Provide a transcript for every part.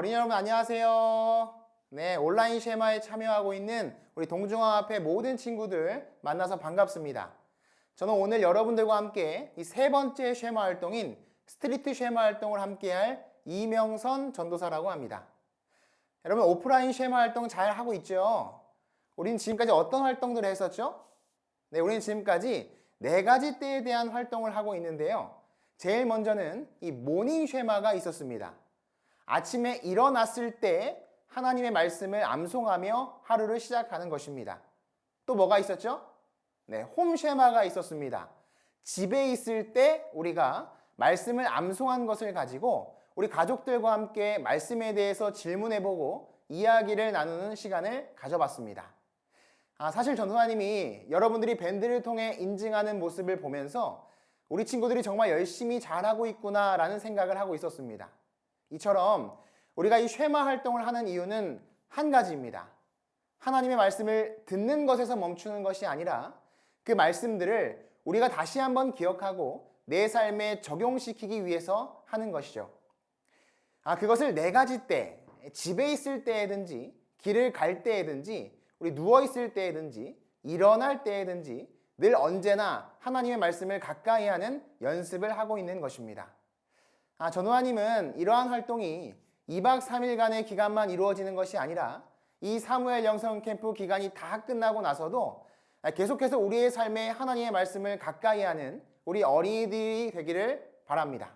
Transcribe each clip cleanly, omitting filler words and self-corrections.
어린이 여러분 안녕하세요. 네, 온라인 쉐마에 참여하고 있는 우리 동중앙 앞의 모든 친구들 만나서 반갑습니다. 저는 오늘 여러분들과 함께 이 세 번째 쉐마 활동인 스트리트 쉐마 활동을 함께할 이명선 전도사라고 합니다. 여러분 오프라인 쉐마 활동 잘 하고 있죠? 우린 지금까지 어떤 활동들을 했었죠? 네, 우리는 지금까지 4가지 때에 대한 활동을 하고 있는데요. 제일 먼저는 이 모닝 쉐마가 있었습니다. 아침에 일어났을 때 하나님의 말씀을 암송하며 하루를 시작하는 것입니다. 또 뭐가 있었죠? 네, 홈 쉐마가 있었습니다. 집에 있을 때 우리가 말씀을 암송한 것을 가지고 우리 가족들과 함께 말씀에 대해서 질문해보고 이야기를 나누는 시간을 가져봤습니다. 사실 전도사님이 여러분들이 밴드를 통해 인증하는 모습을 보면서 우리 친구들이 정말 열심히 잘하고 있구나 라는 생각을 하고 있었습니다. 이처럼 우리가 이 쉐마 활동을 하는 이유는 한 가지입니다. 하나님의 말씀을 듣는 것에서 멈추는 것이 아니라 그 말씀들을 우리가 다시 한번 기억하고 내 삶에 적용시키기 위해서 하는 것이죠. 그것을 4가지 때, 집에 있을 때에든지 길을 갈 때에든지 우리 누워있을 때에든지 일어날 때에든지 늘 언제나 하나님의 말씀을 가까이 하는 연습을 하고 있는 것입니다. 전도사님은 이러한 활동이 2박 3일간의 기간만 이루어지는 것이 아니라 이 사무엘 영성 캠프 기간이 다 끝나고 나서도 계속해서 우리의 삶에 하나님의 말씀을 가까이 하는 우리 어린이들이 되기를 바랍니다.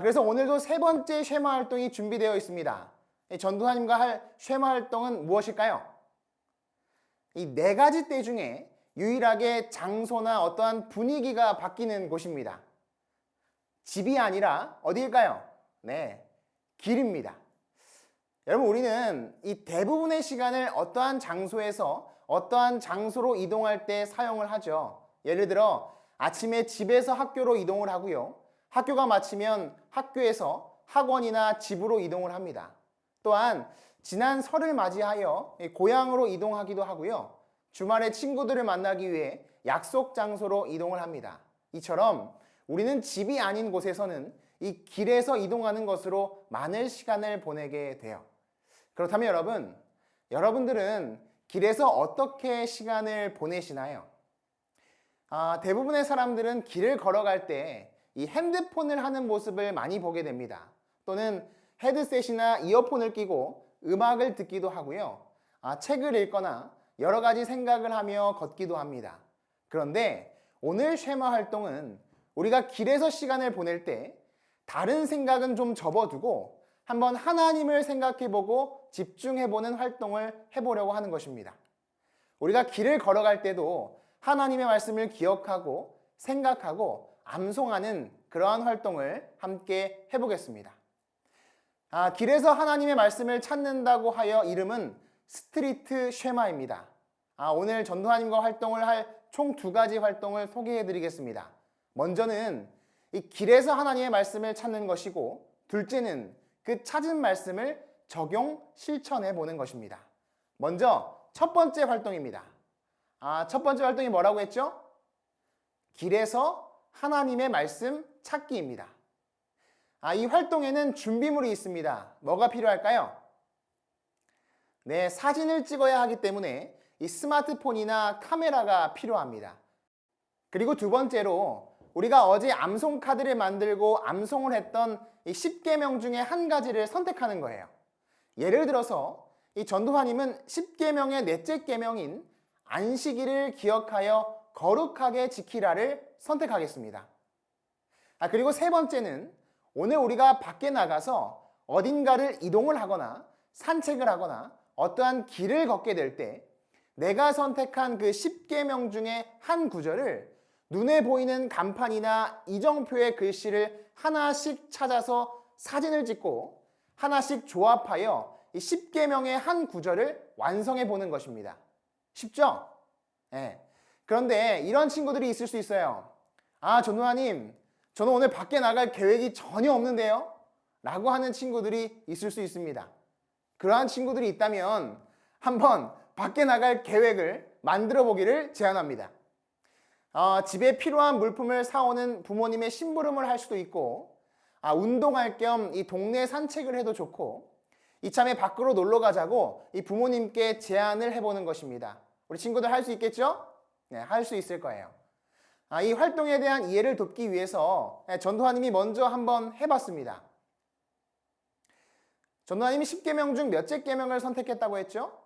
그래서 오늘도 3번째 쉐마 활동이 준비되어 있습니다. 전도사님과 할 쉐마 활동은 무엇일까요? 이 4가지 때 중에 유일하게 장소나 어떠한 분위기가 바뀌는 곳입니다. 집이 아니라 어디일까요? 네, 길입니다. 여러분 우리는 이 대부분의 시간을 어떠한 장소에서 어떠한 장소로 이동할 때 사용을 하죠. 예를 들어 아침에 집에서 학교로 이동을 하고요. 학교가 마치면 학교에서 학원이나 집으로 이동을 합니다. 또한 지난 설을 맞이하여 고향으로 이동하기도 하고요. 주말에 친구들을 만나기 위해 약속 장소로 이동을 합니다. 이처럼 우리는 집이 아닌 곳에서는 이 길에서 이동하는 것으로 많은 시간을 보내게 돼요. 그렇다면 여러분들은 길에서 어떻게 시간을 보내시나요? 대부분의 사람들은 길을 걸어갈 때 이 핸드폰을 하는 모습을 많이 보게 됩니다. 또는 헤드셋이나 이어폰을 끼고 음악을 듣기도 하고요. 책을 읽거나 여러 가지 생각을 하며 걷기도 합니다. 그런데 오늘 쉐마 활동은 우리가 길에서 시간을 보낼 때 다른 생각은 좀 접어두고 한번 하나님을 생각해보고 집중해보는 활동을 해보려고 하는 것입니다. 우리가 길을 걸어갈 때도 하나님의 말씀을 기억하고 생각하고 암송하는 그러한 활동을 함께 해보겠습니다. 길에서 하나님의 말씀을 찾는다고 하여 이름은 스트리트 쉐마입니다. 오늘 전도사님과 활동을 할 총 2가지 활동을 소개해 드리겠습니다. 먼저는 이 길에서 하나님의 말씀을 찾는 것이고, 둘째는 그 찾은 말씀을 적용, 실천해 보는 것입니다. 먼저 첫 번째 활동입니다. 첫 번째 활동이 뭐라고 했죠? 길에서 하나님의 말씀 찾기입니다. 이 활동에는 준비물이 있습니다. 뭐가 필요할까요? 네, 사진을 찍어야 하기 때문에 이 스마트폰이나 카메라가 필요합니다. 그리고 2번째로 우리가 어제 암송 카드를 만들고 암송을 했던 이 10계명 중에 한 가지를 선택하는 거예요. 예를 들어서 이 전도사님은 10계명의 넷째 계명인 안식일을 기억하여 거룩하게 지키라를 선택하겠습니다. 그리고 3번째는 오늘 우리가 밖에 나가서 어딘가를 이동을 하거나 산책을 하거나 어떠한 길을 걷게 될 때 내가 선택한 그 10계명 중에 한 구절을 눈에 보이는 간판이나 이정표의 글씨를 하나씩 찾아서 사진을 찍고 하나씩 조합하여 이 10계명의 한 구절을 완성해 보는 것입니다. 쉽죠? 네. 그런데 이런 친구들이 있을 수 있어요. 전도사님, 저는 오늘 밖에 나갈 계획이 전혀 없는데요? 라고 하는 친구들이 있을 수 있습니다. 그러한 친구들이 있다면 한번 밖에 나갈 계획을 만들어 보기를 제안합니다. 집에 필요한 물품을 사오는 부모님의 심부름을 할 수도 있고, 운동할 겸 이 동네 산책을 해도 좋고, 이참에 밖으로 놀러 가자고 이 부모님께 제안을 해보는 것입니다. 우리 친구들 할 수 있겠죠? 네, 할 수 있을 거예요. 이 활동에 대한 이해를 돕기 위해서 전도사님이 먼저 한번 해봤습니다. 전도사님이 10계명 중 몇째 계명을 선택했다고 했죠?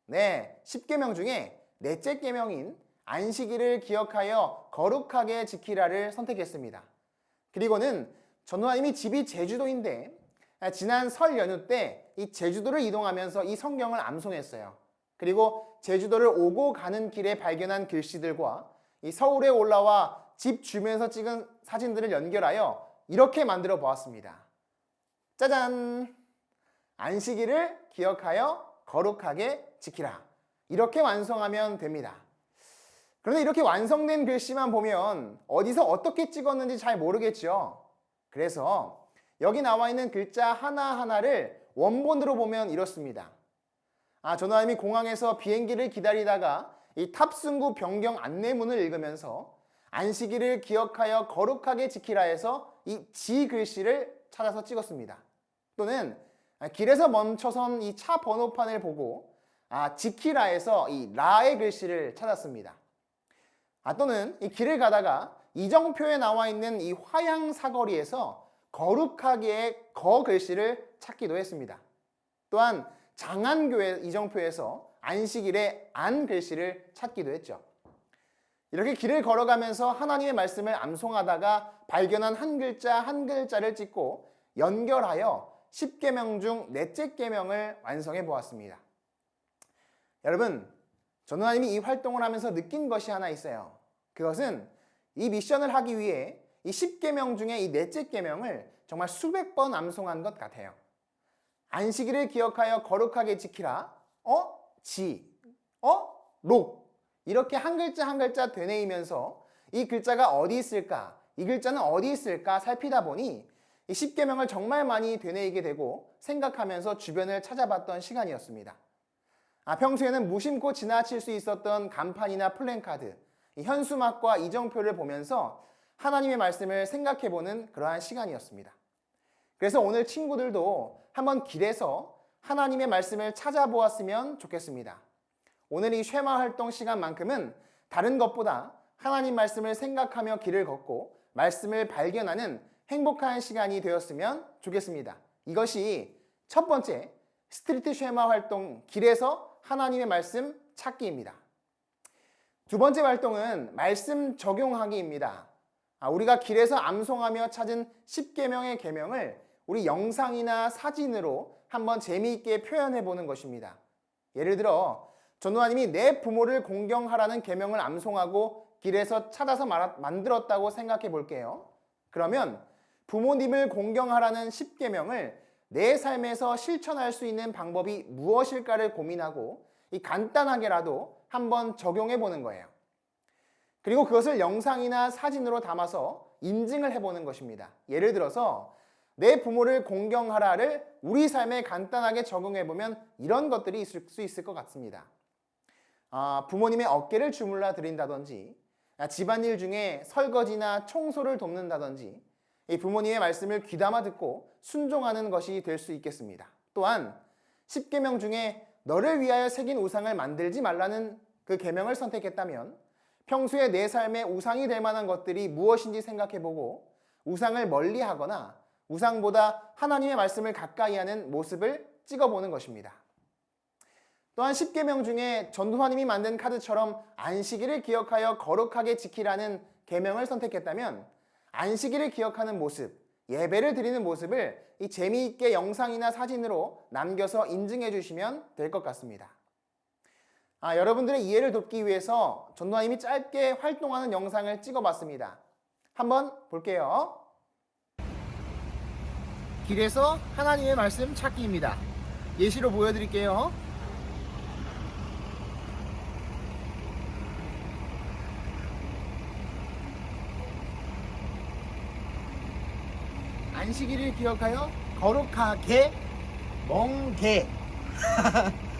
네, 10계명 중에 넷째 계명인 안식일을 기억하여 거룩하게 지키라를 선택했습니다. 그리고는 전도사님이 집이 제주도인데 지난 설 연휴 때 이 제주도를 이동하면서 이 성경을 암송했어요. 그리고 제주도를 오고 가는 길에 발견한 글씨들과 이 서울에 올라와 집 주변에서 찍은 사진들을 연결하여 이렇게 만들어 보았습니다. 짜잔! 안식일을 기억하여 거룩하게 지키라. 이렇게 완성하면 됩니다. 그런데 이렇게 완성된 글씨만 보면 어디서 어떻게 찍었는지 잘 모르겠죠. 그래서 여기 나와 있는 글자 하나하나를 원본으로 보면 이렇습니다. 전도사님이 공항에서 비행기를 기다리다가 이 탑승구 변경 안내문을 읽으면서 안식일을 기억하여 거룩하게 지키라 해서 이 지 글씨를 찾아서 찍었습니다. 또는 길에서 멈춰선 이 차 번호판을 보고 지키라 해서 이 라의 글씨를 찾았습니다. 또는 이 길을 가다가 이정표에 나와 있는 이 화양 사거리에서 거룩하게의 거 글씨를 찾기도 했습니다. 또한 장안교회 이정표에서 안식일의 안 글씨를 찾기도 했죠. 이렇게 길을 걸어가면서 하나님의 말씀을 암송하다가 발견한 한 글자 한 글자를 찍고 연결하여 10계명 중 넷째 계명을 완성해 보았습니다. 여러분, 전도사님이 이 활동을 하면서 느낀 것이 하나 있어요. 그것은 이 미션을 하기 위해 이 10계명 중에 이 넷째 계명을 정말 수백 번 암송한 것 같아요. 안식일을 기억하여 거룩하게 지키라. 록. 이렇게 한 글자 한 글자 되뇌이면서 이 글자가 어디 있을까? 이 글자는 어디 있을까? 살피다 보니 이 10계명을 정말 많이 되뇌이게 되고 생각하면서 주변을 찾아봤던 시간이었습니다. 평소에는 무심코 지나칠 수 있었던 간판이나 플랜카드, 이 현수막과 이정표를 보면서 하나님의 말씀을 생각해보는 그러한 시간이었습니다. 그래서 오늘 친구들도 한번 길에서 하나님의 말씀을 찾아보았으면 좋겠습니다. 오늘 이 쉐마 활동 시간만큼은 다른 것보다 하나님 말씀을 생각하며 길을 걷고 말씀을 발견하는 행복한 시간이 되었으면 좋겠습니다. 이것이 첫 번째 스트리트 쉐마 활동 길에서 하나님의 말씀 찾기입니다. 두 번째 활동은 말씀 적용하기입니다. 우리가 길에서 암송하며 찾은 10계명의 계명을 우리 영상이나 사진으로 한번 재미있게 표현해 보는 것입니다. 예를 들어 전도사님이 내 부모를 공경하라는 계명을 암송하고 길에서 찾아서 만들었다고 생각해 볼게요. 그러면 부모님을 공경하라는 10계명을 내 삶에서 실천할 수 있는 방법이 무엇일까를 고민하고 이 간단하게라도 한번 적용해 보는 거예요. 그리고 그것을 영상이나 사진으로 담아서 인증을 해보는 것입니다. 예를 들어서 내 부모를 공경하라를 우리 삶에 간단하게 적용해보면 이런 것들이 있을 수 있을 것 같습니다. 부모님의 어깨를 주물러 드린다든지, 집안일 중에 설거지나 청소를 돕는다든지, 이 부모님의 말씀을 귀담아 듣고 순종하는 것이 될 수 있겠습니다. 또한 10계명 중에 너를 위하여 새긴 우상을 만들지 말라는 그 계명을 선택했다면 평소에 내 삶에 우상이 될 만한 것들이 무엇인지 생각해보고 우상을 멀리하거나 우상보다 하나님의 말씀을 가까이 하는 모습을 찍어보는 것입니다. 또한 10계명 중에 전도사님이 만든 카드처럼 안식일을 기억하여 거룩하게 지키라는 계명을 선택했다면 안식일을 기억하는 모습, 예배를 드리는 모습을 이 재미있게 영상이나 사진으로 남겨서 인증해 주시면 될 것 같습니다. 여러분들의 이해를 돕기 위해서 전도사님이 짧게 활동하는 영상을 찍어봤습니다. 한번 볼게요. 길에서 하나님의 말씀 찾기입니다. 예시로 보여드릴게요. 안식일을 기억하여 거룩하게 멍게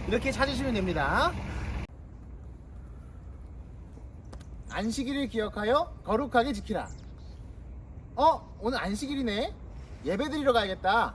이렇게 찾으시면 됩니다. 안식일을 기억하여 거룩하게 지키라. 오늘 안식일이네. 예배 드리러 가야겠다.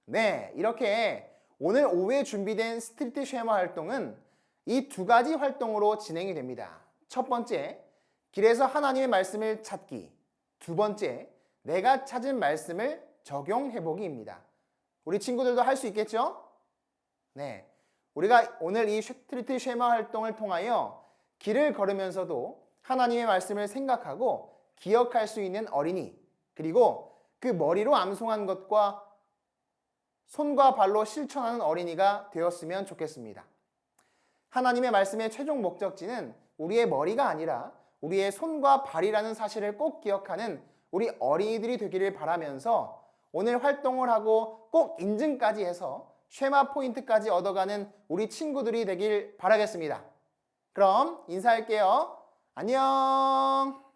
네, 이렇게 오늘 오후에 준비된 스트리트 쉐마 활동은 이 두 가지 활동으로 진행이 됩니다. 첫 번째, 길에서 하나님의 말씀을 찾기. 두 번째, 내가 찾은 말씀을 적용해보기입니다. 우리 친구들도 할 수 있겠죠? 네, 우리가 오늘 이 스트리트 쉐마 활동을 통하여 길을 걸으면서도 하나님의 말씀을 생각하고 기억할 수 있는 어린이, 그리고 그 머리로 암송한 것과 손과 발로 실천하는 어린이가 되었으면 좋겠습니다. 하나님의 말씀의 최종 목적지는 우리의 머리가 아니라 우리의 손과 발이라는 사실을 꼭 기억하는 우리 어린이들이 되기를 바라면서 오늘 활동을 하고 꼭 인증까지 해서 쉐마 포인트까지 얻어가는 우리 친구들이 되길 바라겠습니다. 그럼 인사할게요. 안녕.